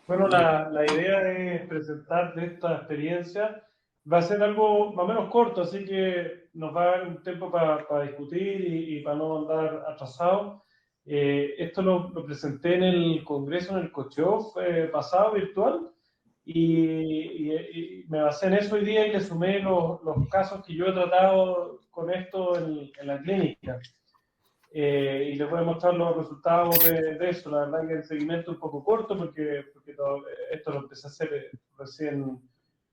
Bueno, la idea es presentar de esta experiencia. Va a ser algo más o menos corto, así que nos va a dar un tiempo para discutir y para no andar atrasados. Esto lo presenté en el Congreso, en el COCHEOF pasado, virtual, y me basé en eso hoy día y le sumé los casos que yo he tratado con esto en la clínica. Y les voy a mostrar los resultados de eso. La verdad que el seguimiento es un poco corto porque esto lo empecé a hacer recién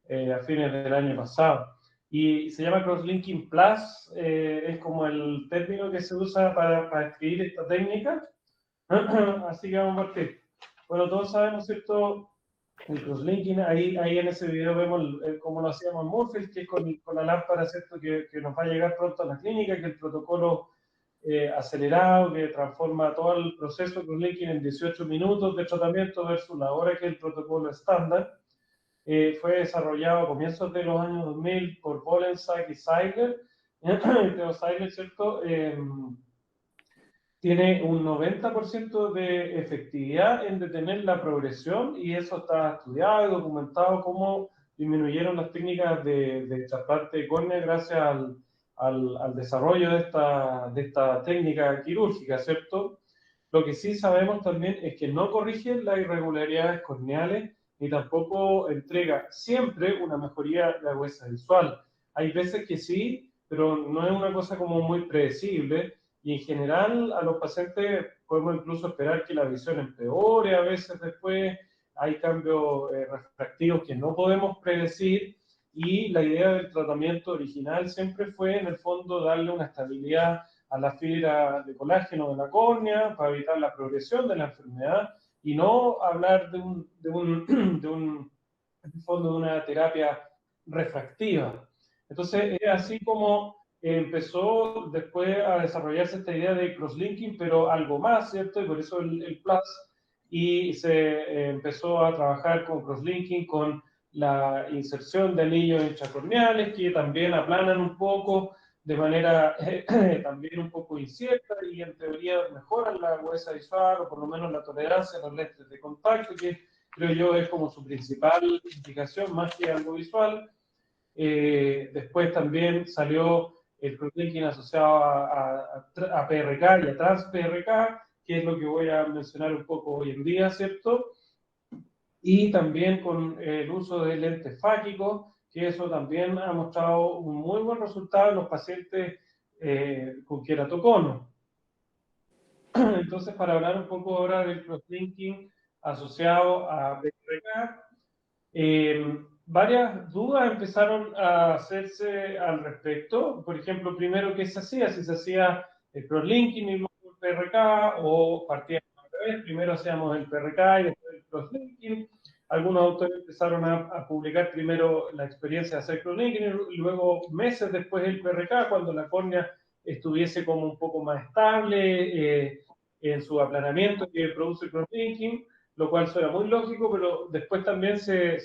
a fines del año pasado. Y se llama Crosslinking Plus, es como el término que se usa para escribir esta técnica. Así que vamos a partir. Bueno, todos sabemos, ¿cierto? El crosslinking, ahí en ese video vemos cómo lo hacíamos en Murphy, que es con la lámpara, ¿cierto? Que nos va a llegar pronto a la clínica, que el protocolo acelerado que transforma todo el proceso de crosslinking en 18 minutos de tratamiento versus la hora que es el protocolo estándar. Fue desarrollado a comienzos de los años 2000 por Bollensack y Seiler. Theo Seiler, ¿cierto? Tiene un 90% de efectividad en detener la progresión y eso está estudiado y documentado cómo disminuyeron las técnicas de trasplante de córnea gracias al desarrollo de esta técnica quirúrgica, ¿cierto? Lo que sí sabemos también es que no corrige las irregularidades corneales ni tampoco entrega siempre una mejoría de la agudeza visual. Hay veces que sí, pero no es una cosa como muy predecible y en general a los pacientes podemos incluso esperar que la visión empeore a veces después. Hay cambios refractivos que no podemos predecir y la idea del tratamiento original siempre fue en el fondo darle una estabilidad a la fibra de colágeno de la córnea para evitar la progresión de la enfermedad y no hablar en fondo de una terapia refractiva. Entonces, es así como empezó después a desarrollarse esta idea de crosslinking, pero algo más, ¿cierto? Y por eso el plus, y se empezó a trabajar con crosslinking, con la inserción de anillos intracorneales que también aplanan un poco de manera también un poco incierta y en teoría mejoran la agudeza visual o por lo menos la tolerancia a los lentes de contacto, que creo yo es como su principal indicación más que algo visual. Después también salió el crosslinking asociado a PRK y a trans-PRK, que es lo que voy a mencionar un poco hoy en día, ¿cierto? Y también con el uso de lentes fáquicos, que eso también ha mostrado un muy buen resultado en los pacientes con queratocono. Entonces, para hablar un poco ahora del crosslinking asociado a PRK, varias dudas empezaron a hacerse al respecto. Por ejemplo, primero, ¿qué se hacía? Si se hacía el crosslinking y luego el PRK o partíamos al revés. Primero hacíamos el PRK y después el crosslinking. Algunos autores empezaron a publicar primero la experiencia de hacer crosslinking y luego meses después el PRK, cuando la córnea estuviese como un poco más estable en su aplanamiento que produce el crosslinking, lo cual suena muy lógico, pero después también se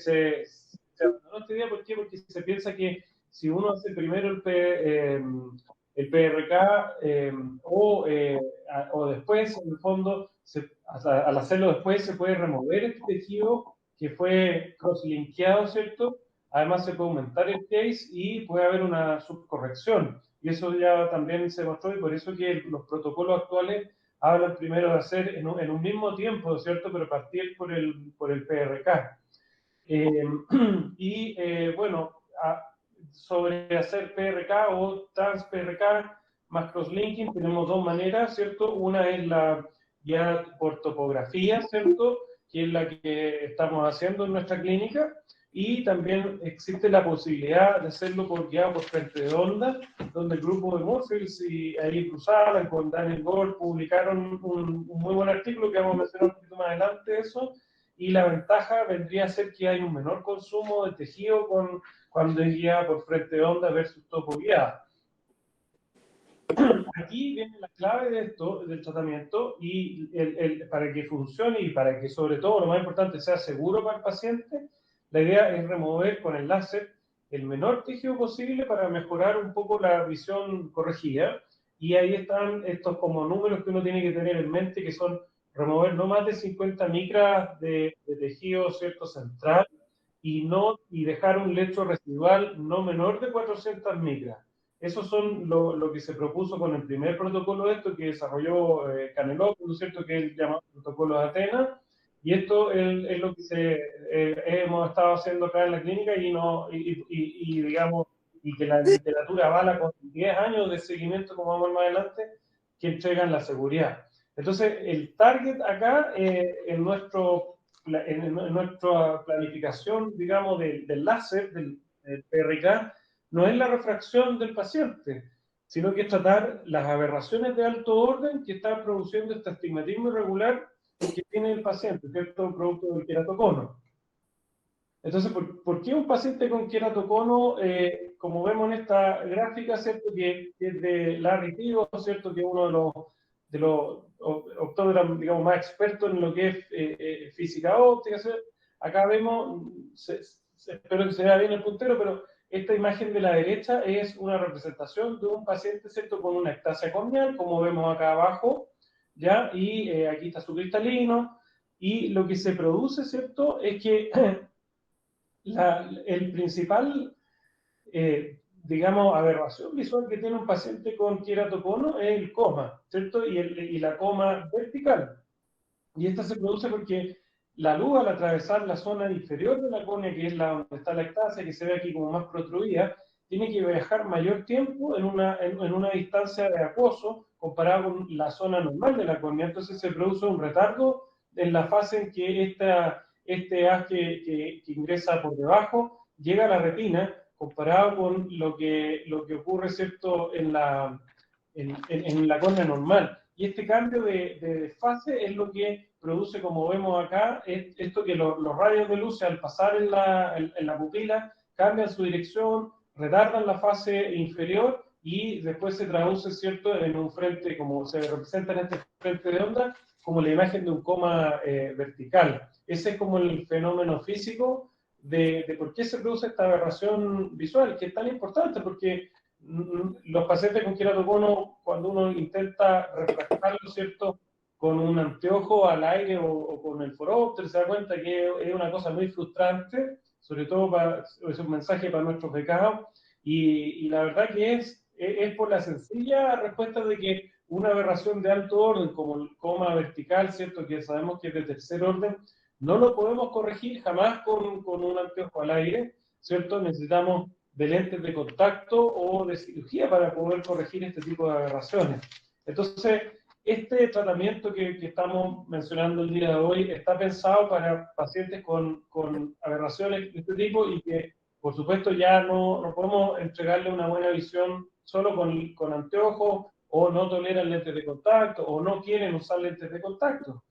abandonó esta idea. ¿Por qué? Porque se piensa que si uno hace primero el PRK o después, en el fondo, al hacerlo después, se puede remover este tejido que fue cross-linkeado, ¿cierto? Además, se puede aumentar el case y puede haber una subcorrección. Y eso ya también se mostró, y por eso que los protocolos actuales hablan primero de hacer en un mismo tiempo, ¿cierto? Pero partir por el PRK. Eh, bueno, sobre hacer PRK o trans-PRK más crosslinking, tenemos dos maneras, ¿cierto? Una es la ya por topografía, ¿cierto? Que es la que estamos haciendo en nuestra clínica. Y también existe la posibilidad de hacerlo ya por frente de onda, donde el grupo de Murphy's y ahí Brusalan con Daniel Gold publicaron un muy buen artículo que vamos a mencionar un poquito más adelante eso, y la ventaja vendría a ser que hay un menor consumo de tejido cuando es guiada por frente de onda versus topo guiada. Aquí viene la clave de esto, del tratamiento, y para que funcione y para que sobre todo, lo más importante, sea seguro para el paciente, la idea es remover con el láser el menor tejido posible para mejorar un poco la visión corregida. Y ahí están estos como números que uno tiene que tener en mente, que son remover no más de 50 micras de tejido, ¿cierto?, central, y dejar un lecho residual no menor de 400 micras. Eso son lo que se propuso con el primer protocolo de esto que desarrolló Canelópolis, ¿no es cierto?, que él llama protocolo de Atenas, y esto es lo que hemos estado haciendo acá en la clínica digamos, y que la literatura avala con 10 años de seguimiento, como vamos más adelante, que entregan la seguridad. Entonces, el target acá en nuestra planificación, digamos, del láser, del PRK, no es la refracción del paciente, sino que es tratar las aberraciones de alto orden que está produciendo este astigmatismo irregular que tiene el paciente, ¿cierto? Producto del queratocono. Entonces, ¿por qué un paciente con queratocono, como vemos en esta gráfica, ¿cierto?, que es de Larry Tigo, ¿cierto?, que es uno de los optómetras, digamos, más expertos en lo que es física óptica, ¿cierto? Acá vemos, espero que se vea bien el puntero, pero esta imagen de la derecha es una representación de un paciente, ¿cierto?, con una ectasia corneal, como vemos acá abajo, ¿ya? Y aquí está su cristalino, y lo que se produce, ¿cierto?, es que el principal, digamos, aberración visual que tiene un paciente con queratocono es el coma, ¿cierto? Y la coma vertical. Y esta se produce porque la luz, al atravesar la zona inferior de la córnea, que es donde está la ectasia, que se ve aquí como más protruida, tiene que viajar mayor tiempo en una distancia de acoso comparado con la zona normal de la córnea. Entonces se produce un retardo en la fase en que este haz que ingresa por debajo llega a la retina, comparado con lo que ocurre, ¿cierto?, en la córnea normal. Y este cambio de fase es lo que produce, como vemos acá, esto que los rayos de luz al pasar en la pupila cambian su dirección, retardan la fase inferior y después se traduce, ¿cierto?, en un frente, como se representa en este frente de onda, como la imagen de un coma vertical. Ese es como el fenómeno físico de por qué se produce esta aberración visual, que es tan importante, porque los pacientes con queratocono, cuando uno intenta refractarlo, ¿cierto?, con un anteojo al aire o con el foróptero, se da cuenta que es una cosa muy frustrante, sobre todo es un mensaje para nuestros becados, y la verdad que es por la sencilla respuesta de que una aberración de alto orden, como el coma vertical, ¿cierto?, que sabemos que es de tercer orden, no lo podemos corregir jamás con un anteojo al aire, ¿cierto? Necesitamos de lentes de contacto o de cirugía para poder corregir este tipo de aberraciones. Entonces, este tratamiento que estamos mencionando el día de hoy está pensado para pacientes con aberraciones de este tipo y que, por supuesto, ya no podemos entregarle una buena visión solo con anteojos, o no toleran lentes de contacto, o no quieren usar lentes de contacto.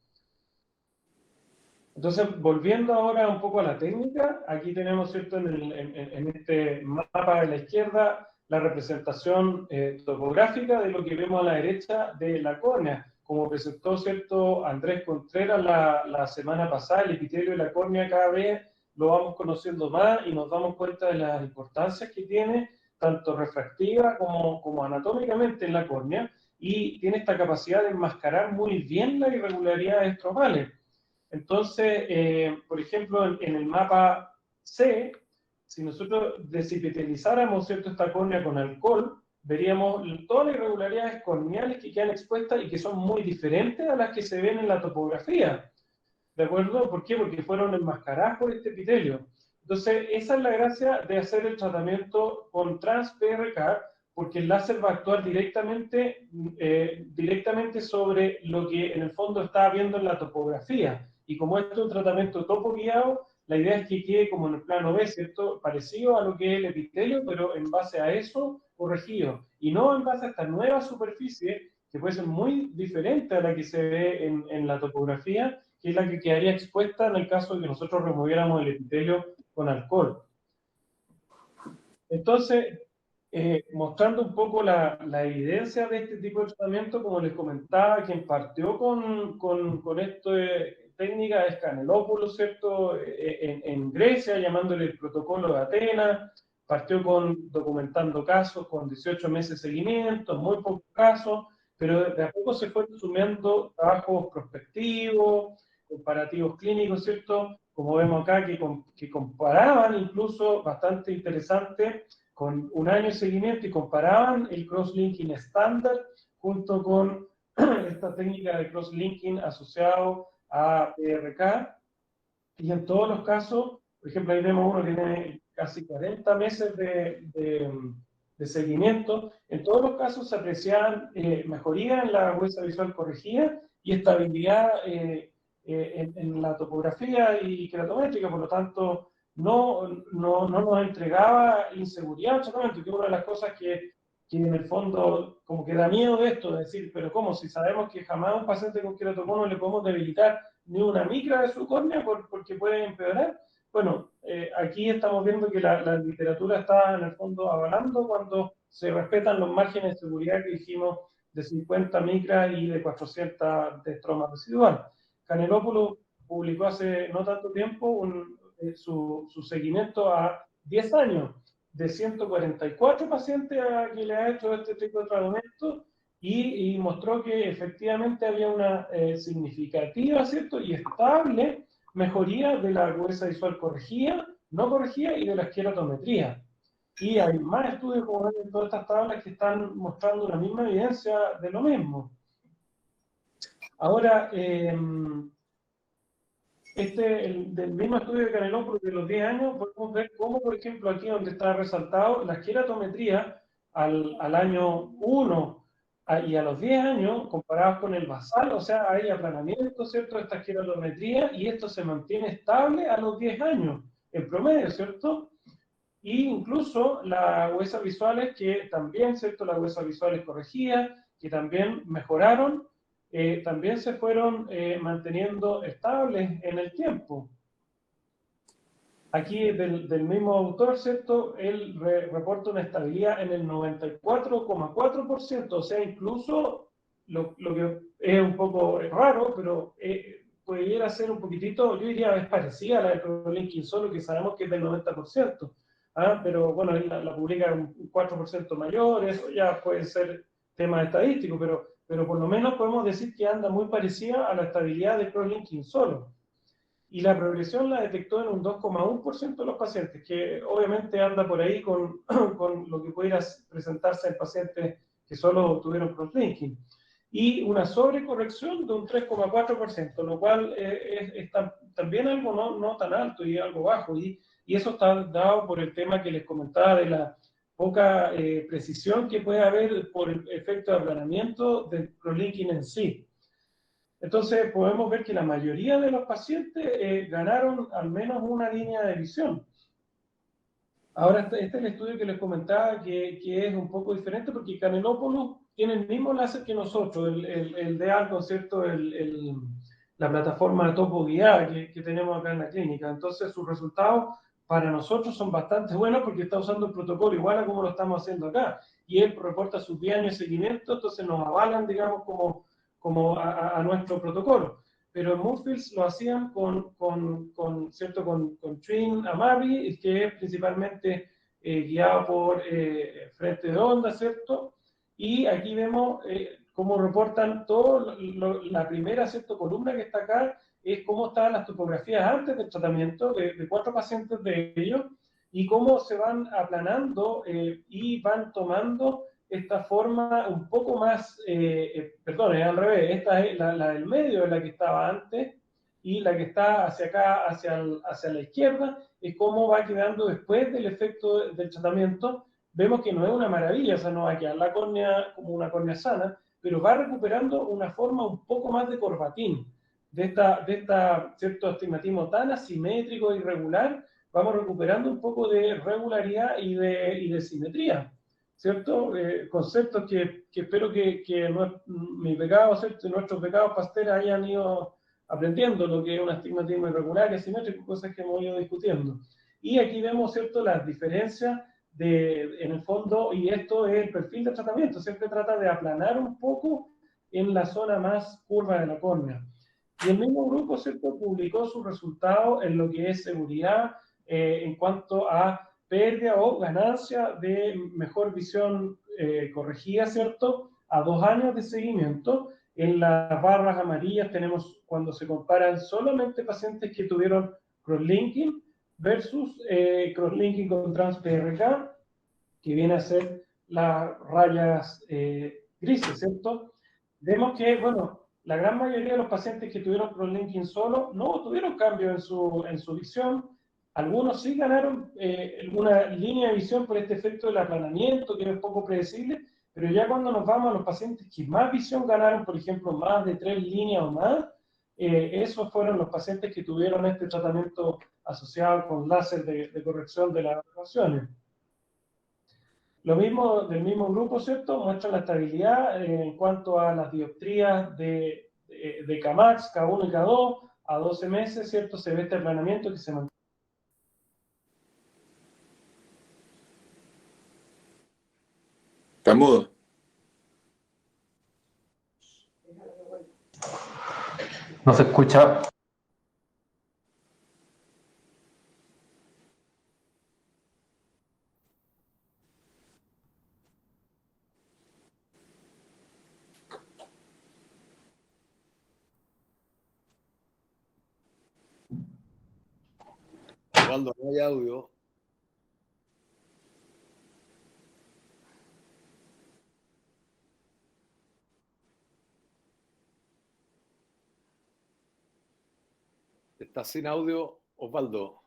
Entonces, volviendo ahora un poco a la técnica, aquí tenemos, ¿cierto?, en este mapa de la izquierda, la representación topográfica de lo que vemos a la derecha de la córnea. Como presentó, ¿cierto?, Andrés Contreras la semana pasada, el epitelio de la córnea cada vez lo vamos conociendo más y nos damos cuenta de las importancias que tiene, tanto refractiva como anatómicamente en la córnea, y tiene esta capacidad de enmascarar muy bien las irregularidades estromales. Entonces, por ejemplo, en el mapa C, si nosotros desepitelizáramos, ¿cierto?, esta córnea con alcohol, veríamos todas las irregularidades corneales que quedan expuestas y que son muy diferentes a las que se ven en la topografía. ¿De acuerdo? ¿Por qué? Porque fueron enmascaradas por este epitelio. Entonces, esa es la gracia de hacer el tratamiento con Trans-PRK, porque el láser va a actuar directamente sobre lo que en el fondo está viendo en la topografía. Y como esto es un tratamiento topo guiado, la idea es que quede como en el plano B, ¿cierto?, parecido a lo que es el epitelio, pero en base a eso corregido. Y no en base a esta nueva superficie, que puede ser muy diferente a la que se ve en la topografía, que es la que quedaría expuesta en el caso de que nosotros removiéramos el epitelio con alcohol. Entonces, mostrando un poco la evidencia de este tipo de tratamiento, como les comentaba, quien partió con esto de técnica es Canelópolis, ¿cierto?, en Grecia, llamándole el protocolo de Atenas, partió documentando casos con 18 meses de seguimiento, muy pocos casos, pero de a poco se fueron sumando trabajos prospectivos, comparativos clínicos, ¿cierto? Como vemos acá, que comparaban incluso bastante interesante con un año de seguimiento y comparaban el cross-linking estándar junto con esta técnica de cross-linking asociado a PRK. Y en todos los casos, por ejemplo, ahí vemos uno que tiene casi 40 meses de seguimiento. En todos los casos se apreciaban mejoría en la huella visual corregida y estabilidad en la topografía y queratométrica, por lo tanto, no nos entregaba inseguridad absolutamente, que es una de las cosas que en el fondo como que da miedo de esto, de decir, pero ¿cómo? Si sabemos que jamás a un paciente con queratocono le podemos debilitar ni una micra de su córnea porque puede empeorar. Bueno, aquí estamos viendo que la literatura está en el fondo avalando cuando se respetan los márgenes de seguridad que dijimos de 50 micras y de 400 de estroma residual. Canelopoulos publicó hace no tanto tiempo su seguimiento a 10 años de 144 pacientes a que le ha hecho este tipo de tratamiento y mostró que efectivamente había una significativa, ¿cierto? Y estable mejoría de la agudeza visual corregida, no corregida y de la esclerotometría. Y hay más estudios como ven en todas estas tablas que están mostrando la misma evidencia de lo mismo. Ahora, del mismo estudio de Canelopoulos de los 10 años, podemos ver cómo, por ejemplo, aquí donde está resaltado, la esclerotometría al año 1 y a los 10 años, comparados con el basal, o sea, hay aplanamiento, ¿cierto?, de esta esclerotometría, y esto se mantiene estable a los 10 años, en promedio, ¿cierto? Y incluso las huesas visuales, que también, ¿cierto?, las huesas visuales corregidas, que también mejoraron, también se fueron manteniendo estables en el tiempo. Aquí del mismo autor, ¿cierto? Él reporta una estabilidad en el 94,4%, o sea, incluso lo que es un poco raro, pero pudiera ser un poquitito, yo diría, es parecida a la de ProLinking, solo que sabemos que es del 90%. Pero bueno, él la publica un 4% mayor, eso ya puede ser tema estadístico, pero por lo menos podemos decir que anda muy parecida a la estabilidad de ProLinking solo. Y la progresión la detectó en un 2,1% de los pacientes, que obviamente anda por ahí con, con lo que pudiera presentarse en pacientes que solo tuvieron crosslinking. Y una sobrecorrección de un 3,4%, lo cual es también algo no tan alto y algo bajo. Y eso está dado por el tema que les comentaba de la poca precisión que puede haber por el efecto de aplanamiento del crosslinking en sí. Entonces podemos ver que la mayoría de los pacientes ganaron al menos una línea de visión. Ahora este es el estudio que les comentaba que es un poco diferente porque Canelopoulos tiene el mismo láser que nosotros, el de algo, ¿cierto? La plataforma de topo guiada que tenemos acá en la clínica. Entonces sus resultados para nosotros son bastante buenos porque está usando el protocolo igual a como lo estamos haciendo acá. Y él reporta sus 10 años de seguimiento, entonces nos avalan, digamos, como a nuestro protocolo. Pero en Moonfields lo hacían ¿cierto? con Twin Amari, que es principalmente guiado por frente de onda, ¿cierto? Y aquí vemos cómo reportan todo, la primera, ¿cierto? Columna que está acá es cómo estaban las topografías antes del tratamiento de 4 pacientes de ellos y cómo se van aplanando y van tomando esta forma un poco más, perdón, es al revés, esta es la del medio, es la que estaba antes, y la que está hacia acá, hacia la izquierda, es cómo va quedando después del efecto del tratamiento. Vemos que no es una maravilla, o sea, no va a quedar la córnea como una córnea sana, pero va recuperando una forma un poco más de corbatín, de esta cierto astigmatismo tan asimétrico e irregular, vamos recuperando un poco de regularidad y de simetría. ¿Cierto? Conceptos que espero que mi pecado, ¿cierto? Nuestros pecados pasteles hayan ido aprendiendo lo que es un astigmatismo irregular y asimétrico, cosas que hemos ido discutiendo. Y aquí vemos, ¿cierto?, las diferencias en el fondo, y esto es el perfil de tratamiento, siempre trata de aplanar un poco en la zona más curva de la córnea. Y el mismo grupo, ¿cierto?, publicó sus resultados en lo que es seguridad en cuanto a pérdida o ganancia de mejor visión corregida, ¿cierto? a 2 años de seguimiento. En las barras amarillas tenemos cuando se comparan solamente pacientes que tuvieron crosslinking versus crosslinking con TransPRK, que viene a ser las rayas grises, ¿cierto? Vemos que, bueno, la gran mayoría de los pacientes que tuvieron crosslinking solo no tuvieron cambio en su visión. Algunos sí ganaron una línea de visión por este efecto del aplanamiento, que es poco predecible, pero ya cuando nos vamos a los pacientes que más visión ganaron, por ejemplo, más de 3 líneas o más, esos fueron los pacientes que tuvieron este tratamiento asociado con láser de corrección de las aberraciones. Lo mismo del mismo grupo, ¿cierto? Muestra la estabilidad en cuanto a las dioptrías de Kmax, K1 y K2 a 12 meses, ¿cierto? Se ve este aplanamiento que se mantiene. Está mudo. No se escucha. Cuando no hay audio. Está sin audio, Osvaldo.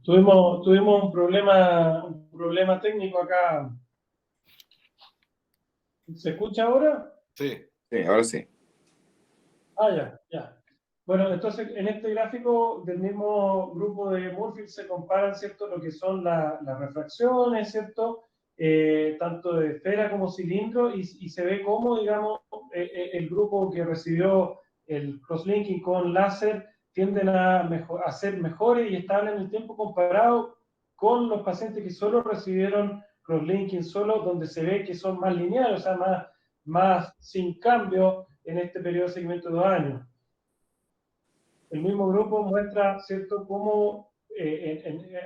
Tuvimos un problema técnico acá. ¿Se escucha ahora? Sí. Sí, ahora sí. Ya. Bueno, entonces en este gráfico del mismo grupo de Moorfield se comparan, ¿cierto?, lo que son las refracciones, ¿cierto?, tanto de esfera como cilindro, y se ve cómo, digamos, el grupo que recibió el crosslinking con láser tienden a ser mejores y estables en el tiempo comparado con los pacientes que solo recibieron crosslinking solo, donde se ve que son más lineales, o sea, más sin cambio en este periodo de seguimiento de 2 años. El mismo grupo muestra, ¿cierto?, cómo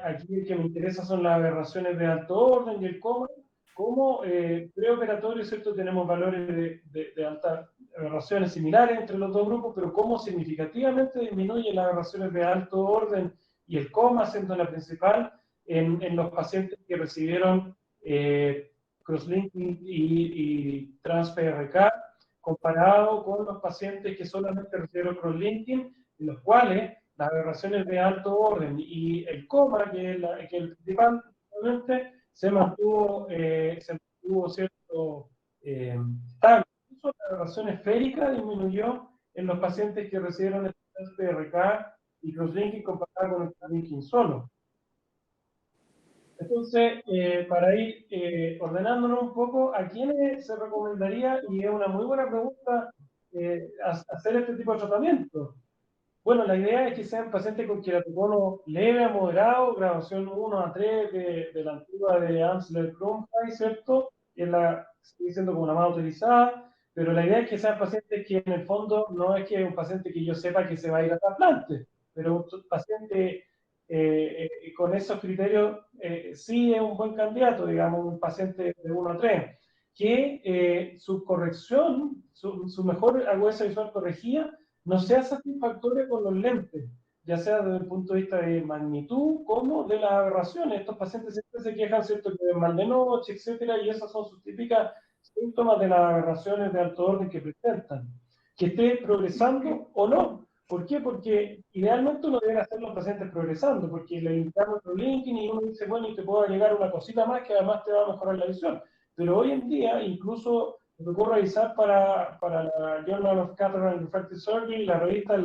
aquí el que me interesa son las aberraciones de alto orden y el cómo preoperatorio, ¿cierto?, tenemos valores de altas aberraciones similares entre los dos grupos, pero cómo significativamente disminuyen las aberraciones de alto orden y el coma, siendo la principal, en los pacientes que recibieron crosslinking y TransPRK, comparado con los pacientes que solamente recibieron crosslinking, en los cuales las aberraciones de alto orden y el coma, que es el principal, se mantuvo cierto estable. Incluso la aberración esférica disminuyó en los pacientes que recibieron el PRK y crosslinking comparado con el crosslinking solo. Entonces, para ir ordenándonos un poco, ¿a quiénes se recomendaría? Y es una muy buena pregunta hacer este tipo de tratamiento. Bueno, la idea es que sean pacientes con queratocono leve a moderado, graduación 1 a 3 de la antigua de Amsler-Cronfay, ¿cierto? Que es sigue siendo como la más utilizada, pero la idea es que sean pacientes que en el fondo no es que es un paciente que yo sepa que se va a ir a trasplante, pero un paciente con esos criterios sí es un buen candidato, digamos, un paciente de 1 a 3, que su corrección, su mejor agudeza visual corregida, no sea satisfactoria con los lentes, ya sea desde el punto de vista de magnitud como de las aberraciones. Estos pacientes siempre se quejan, ¿cierto?, que ven mal de noche, etcétera, y esas son sus típicas síntomas de las aberraciones de alto orden que presentan. Que esté progresando o no. ¿Por qué? Porque idealmente uno debe hacer los pacientes progresando, porque le indicamos el linking y uno dice, bueno, y te puedo agregar una cosita más que además te va a mejorar la visión. Pero hoy en día, incluso me tocó revisar para la Journal of Cataract and Refractive Surgery, la revista,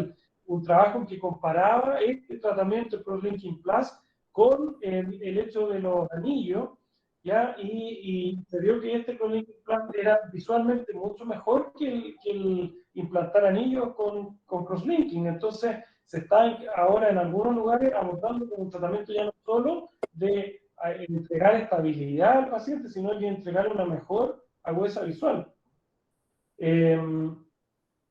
un trabajo que comparaba este tratamiento, el CrossLinking Plus, con el hecho de los anillos, ¿ya? Y se vio que este CrossLinking Plus era visualmente mucho mejor que el implantar anillos con crosslinking. Entonces, se está ahora en algunos lugares abordando como un tratamiento ya no solo de entregar estabilidad al paciente, sino de entregar una mejor agudeza visual.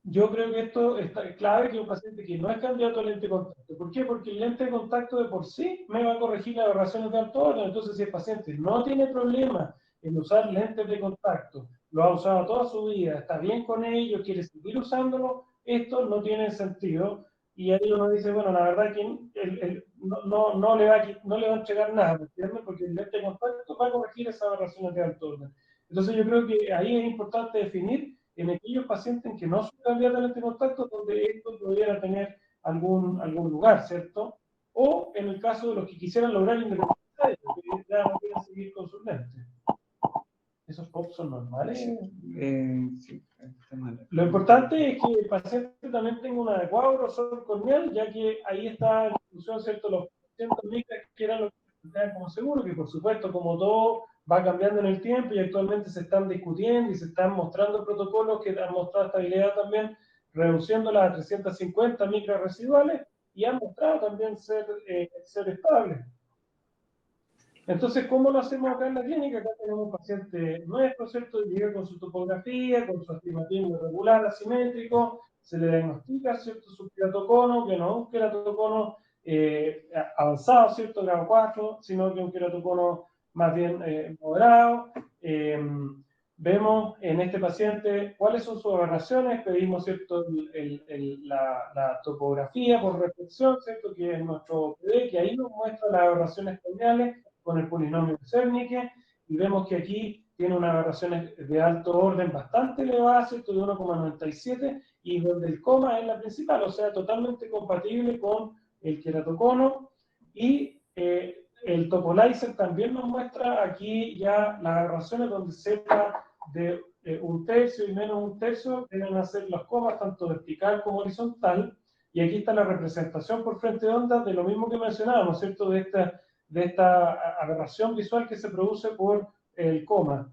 Yo creo que esto es clave, que un paciente que no es candidato a lente de contacto. ¿Por qué? Porque el lente de contacto de por sí me va a corregir las aberraciones de alto orden. Entonces, si el paciente no tiene problema en usar lentes de contacto, lo ha usado toda su vida, está bien con ello, quiere seguir usándolo, esto no tiene sentido. Y ahí uno dice, bueno, la verdad que no le va a entregar nada, ¿me entiendes? Porque el lente de contacto va a corregir esas aberraciones de alto orden. Entonces, yo creo que ahí es importante definir en aquellos pacientes en que no son candidatos a lente de contacto, donde esto pudiera tener algún lugar, ¿cierto? O en el caso de los que quisieran lograr independencia, que ya no quieren seguir con sus lentes. ¿Esos POP son normales? Sí, está mal. Lo importante es que el paciente también tenga un adecuado grosor corneal, ya que ahí está en discusión, ¿cierto?, los 100 micras que eran los que se plantean como seguro, que por supuesto, como todo va cambiando en el tiempo y actualmente se están discutiendo y se están mostrando protocolos que han mostrado estabilidad también, reduciéndolas a 350 micras residuales y han mostrado también ser estables. Entonces, ¿cómo lo hacemos acá en la clínica? Acá tenemos un paciente nuestro, ¿cierto? Llega con su topografía, con su astigmatismo irregular, asimétrico, se le diagnostica, ¿cierto?, su queratocono, que no es un queratocono avanzado, ¿cierto?, grado 4, sino que un queratocono más bien moderado. Vemos en este paciente cuáles son sus aberraciones, pedimos, ¿cierto?, la topografía por reflexión, ¿cierto?, que es nuestro PD, que ahí nos muestra las aberraciones corneales con el polinomio de Zernike, y vemos que aquí tiene unas aberraciones de alto orden bastante elevadas, ¿cierto?, de 1,97, y donde el coma es la principal, o sea, totalmente compatible con el queratocono, y el Topolizer también nos muestra aquí ya las aberraciones donde cerca de un tercio y menos un tercio deben hacer los comas, tanto vertical como horizontal, y aquí está la representación por frente de ondas de lo mismo que mencionábamos, ¿cierto?, de esta aberración visual que se produce por el coma.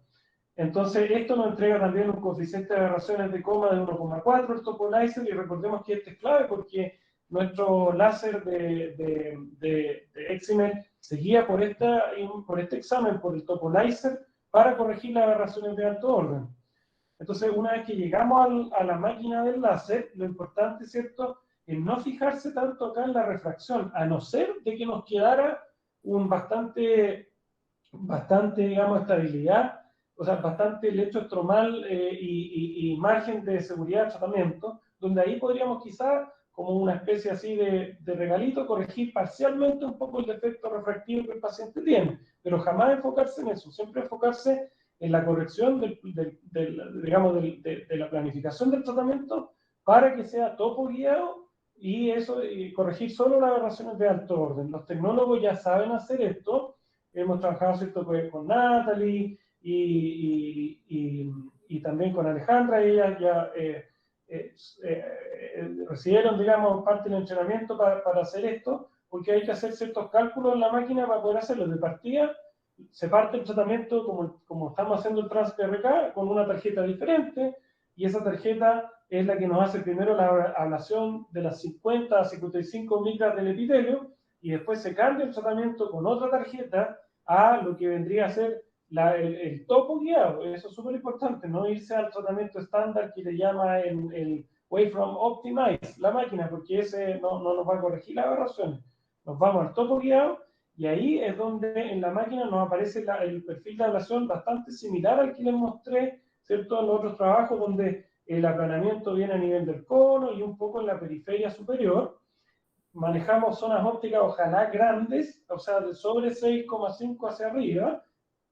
Entonces, esto nos entrega también un coeficiente de aberraciones de coma de 1,4, el Topolizer, y recordemos que este es clave porque nuestro láser de Excimer se guía por este examen, por el Topolizer, para corregir las aberraciones de alto orden. Entonces, una vez que llegamos a la máquina del láser, lo importante, ¿cierto?, es no fijarse tanto acá en la refracción, a no ser de que nos quedara un bastante, digamos, estabilidad, o sea, bastante lecho estromal y margen de seguridad de tratamiento, donde ahí podríamos quizás, como una especie así de regalito, corregir parcialmente un poco el defecto refractivo que el paciente tiene, pero jamás enfocarse en eso, siempre enfocarse en la corrección digamos, de la planificación del tratamiento para que sea topo guiado y eso, y corregir solo las aberraciones de alto orden. Los tecnólogos ya saben hacer esto. Hemos trabajado, ¿cierto?, con Natalie y también con Alejandra. Ellas ya recibieron, digamos, parte del entrenamiento para hacer esto, porque hay que hacer ciertos cálculos en la máquina para poder hacerlo. De partida, se parte el tratamiento como estamos haciendo el Trans-PRK con una tarjeta diferente, y esa tarjeta es la que nos hace primero la ablación de las 50 a 55 micras del epitelio, y después se cambia el tratamiento con otra tarjeta a lo que vendría a ser el topo guiado. Eso es súper importante, no irse al tratamiento estándar que le llama el Wavefront Optimize, la máquina, porque ese no nos va a corregir las aberraciones. Nos vamos al topo guiado, y ahí es donde en la máquina nos aparece el perfil de ablación bastante similar al que les mostré, ¿cierto?, en los otros trabajos, donde el aplanamiento viene a nivel del cono y un poco en la periferia superior. Manejamos zonas ópticas ojalá grandes, o sea, de sobre 6,5 hacia arriba,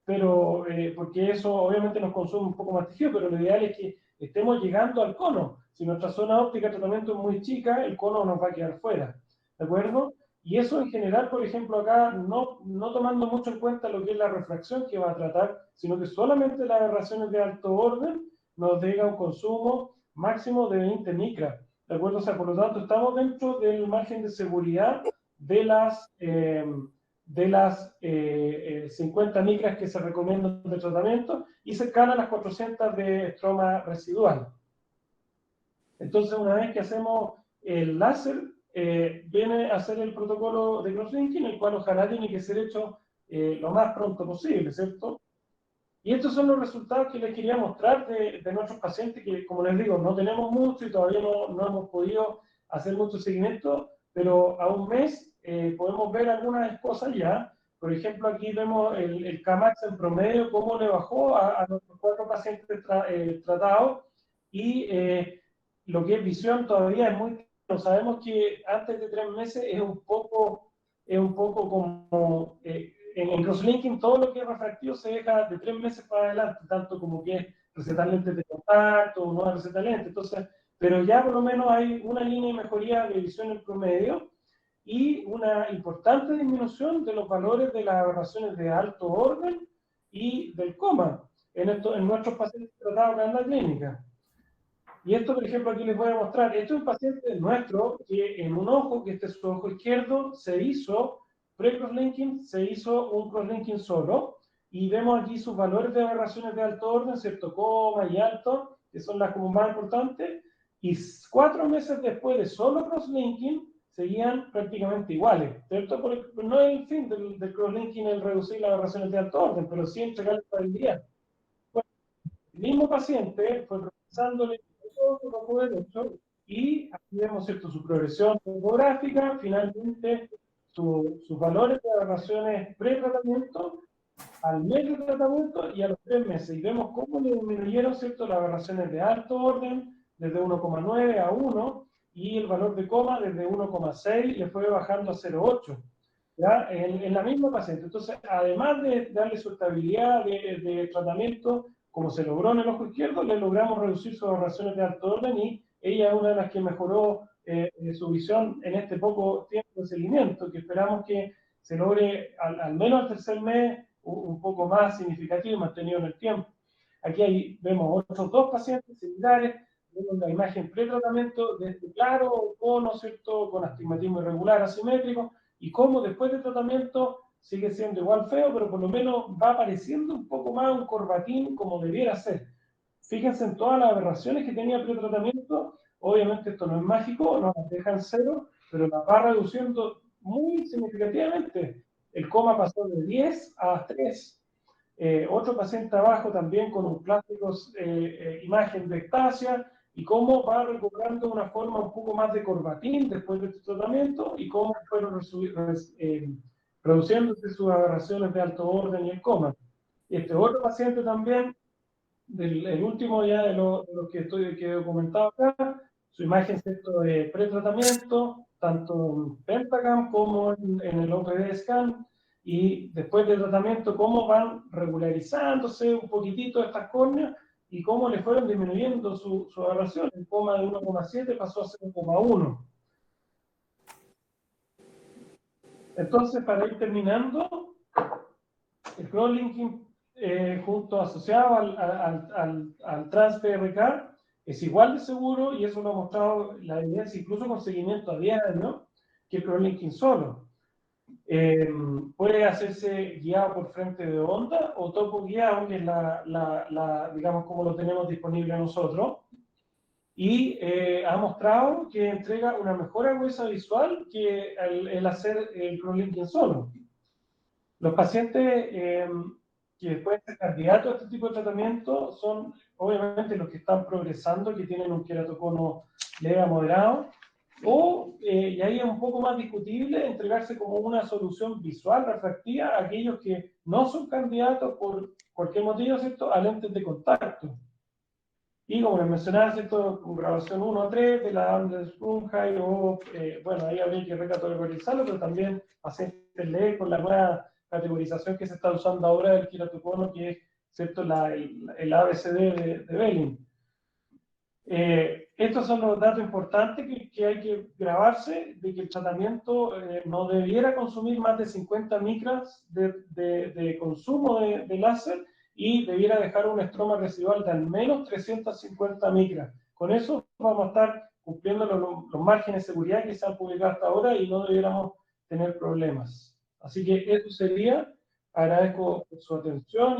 pero porque eso obviamente nos consume un poco más tejido, pero lo ideal es que estemos llegando al cono. Si nuestra zona óptica de tratamiento es muy chica, el cono nos va a quedar fuera, ¿de acuerdo? Y eso en general, por ejemplo, acá, no tomando mucho en cuenta lo que es la refracción que va a tratar, sino que solamente las aberraciones de alto orden nos deja un consumo máximo de 20 micras, ¿de acuerdo? O sea, por lo tanto, estamos dentro del margen de seguridad de las 50 micras que se recomiendan de tratamiento y cercana a las 400 de estroma residual. Entonces, una vez que hacemos el láser, viene a hacer el protocolo de crosslinking, el cual ojalá tiene que ser hecho lo más pronto posible, ¿cierto? Y estos son los resultados que les quería mostrar de nuestros pacientes, que como les digo, no tenemos mucho y todavía no hemos podido hacer mucho seguimiento, pero a un mes podemos ver algunas cosas ya. Por ejemplo, aquí vemos el Kmax en promedio, cómo le bajó a nuestros 4 pacientes tratados, y lo que es visión todavía es muy... Sabemos que antes de 3 meses es un poco como... en crosslinking todo lo que es refractivo se deja de 3 meses para adelante, tanto como que es recetar lentes de contacto o no recetar lentes. Entonces, pero ya por lo menos hay una línea de mejoría de visión en promedio y una importante disminución de los valores de las aberraciones de alto orden y del coma en nuestros pacientes tratados en la clínica. Y esto, por ejemplo, aquí les voy a mostrar. Esto es un paciente nuestro que en un ojo, que este es su ojo izquierdo, se hizo pre-crosslinking, se hizo un crosslinking solo, y vemos aquí sus valores de aberraciones de alto orden, ¿cierto? Coma y alto, que son las como más importantes, y 4 meses después de solo crosslinking, seguían prácticamente iguales, ¿cierto? Porque no es el fin del crosslinking el reducir las aberraciones de alto orden, pero sí entregar la estabilidad. Bueno, el mismo paciente fue revisándole todo su ojo derecho, y aquí vemos, ¿cierto?, su progresión topográfica, finalmente sus valores de aberraciones pre-tratamiento, al mes de tratamiento y a los 3 meses. Y vemos cómo le disminuyeron, ¿cierto?, las aberraciones de alto orden, desde 1,9 a 1, y el valor de coma desde 1,6 le fue bajando a 0,8. ¿Ya? En la misma paciente. Entonces, además de darle su estabilidad de tratamiento, como se logró en el ojo izquierdo, le logramos reducir sus aberraciones de alto orden, y ella es una de las que mejoró su visión en este poco tiempo de seguimiento, que esperamos que se logre al menos al 3er mes un poco más significativo y mantenido en el tiempo. Aquí vemos otros 2 pacientes similares, vemos la imagen pretratamiento de este claro cono, ¿cierto?, con astigmatismo irregular asimétrico, y cómo después de tratamiento sigue siendo igual feo, pero por lo menos va apareciendo un poco más un corbatín como debiera ser. Fíjense en todas las aberraciones que tenía pretratamiento. Obviamente esto no es mágico, no las deja en cero, pero las va reduciendo muy significativamente. El coma pasó de 10 a 3. Otro paciente abajo también con un clásico imagen de ectasia, y cómo va recuperando una forma un poco más de corbatín después de este tratamiento, y cómo fueron reduciéndose sus aberraciones de alto orden y el coma. Y este otro paciente también, el último ya de los que he documentado acá, su imagen, ¿cierto?, de pretratamiento, tanto en Pentacam como en el OPD scan, y después del tratamiento cómo van regularizándose un poquitito estas córneas y cómo le fueron disminuyendo su aberración. El coma de 1,7 pasó a 0,1. Entonces, para ir terminando, el crosslinking junto asociado al trans-PRK es igual de seguro, y eso lo ha mostrado la evidencia incluso con seguimiento a 10 años, que el crosslinking solo. Puede hacerse guiado por frente de onda o topo guiado, que es digamos, como lo tenemos disponible nosotros, y ha mostrado que entrega una mejor agudeza visual que el hacer el crosslinking solo. Los pacientes que pueden ser candidatos a este tipo de tratamiento son obviamente los que están progresando, que tienen un queratocono leve a moderado, y ahí es un poco más discutible entregarse como una solución visual refractiva a aquellos que no son candidatos por cualquier motivo, ¿cierto?, a lentes de contacto. Y como les mencionaba, ¿cierto?, con grabación 1 a 3 de la Anders Brunhai, bueno, ahí habría que recategorizarlo, pero también pacientes LE con la nueva categorización que se está usando ahora del queratocono, que es, ¿cierto?, el ABCD de Belling. Estos son los datos importantes que hay que grabarse, de que el tratamiento no debiera consumir más de 50 micras de consumo de láser, y debiera dejar un estroma residual de al menos 350 micras. Con eso vamos a estar cumpliendo los márgenes de seguridad que se han publicado hasta ahora, y no debiéramos tener problemas. Así que eso sería. Agradezco su atención.